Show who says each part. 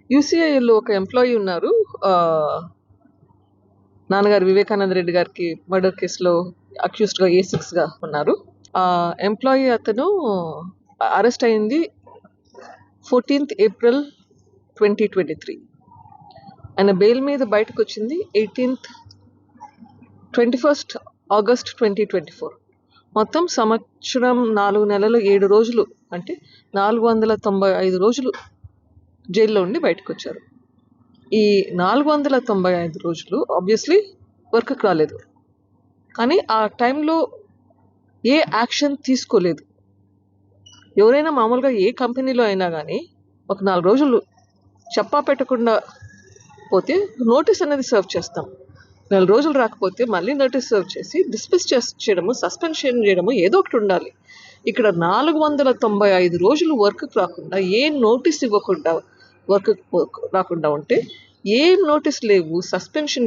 Speaker 1: యూసీఐలో ఒక ఎంప్లాయీ ఉన్నారు. నాన్నగారు వివేకానంద రెడ్డి గారికి మర్డర్ కేసులో అక్యూస్డ్గా A6గా ఉన్నారు. ఆ ఎంప్లాయీ అతను అరెస్ట్ అయింది 14th April 2023. ఆయన బెయిల్ మీద బయటకు వచ్చింది 21st August 2024. మొత్తం సంవత్సరం 4 నెలలు 7 రోజులు, అంటే 495 రోజులు జైల్లో ఉండి బయటకు వచ్చారు. ఈ 495 రోజులు ఆబ్వియస్లీ వర్క్కి రాలేదు, కానీ ఆ టైంలో ఏ యాక్షన్ తీసుకోలేదు. ఎవరైనా మామూలుగా ఏ కంపెనీలో అయినా కానీ ఒక 4 రోజులు చెప్పా పెట్టకుండా పోతే నోటీస్ అనేది సర్వ్ చేస్తాం. 4 రోజులు రాకపోతే మళ్ళీ నోటీస్ సర్వ్ చేసి డిస్మిస్ చేయడము, సస్పెన్షన్ చేయడము ఏదో ఒకటి ఉండాలి. ఇక్కడ 495 రోజులు వర్క్కి రాకుండా, ఏ నోటీస్ ఇవ్వకుండా వర్క్ రాకుండా ఉంటే, ఏం నోటీస్ లేవు, సస్పెన్షన్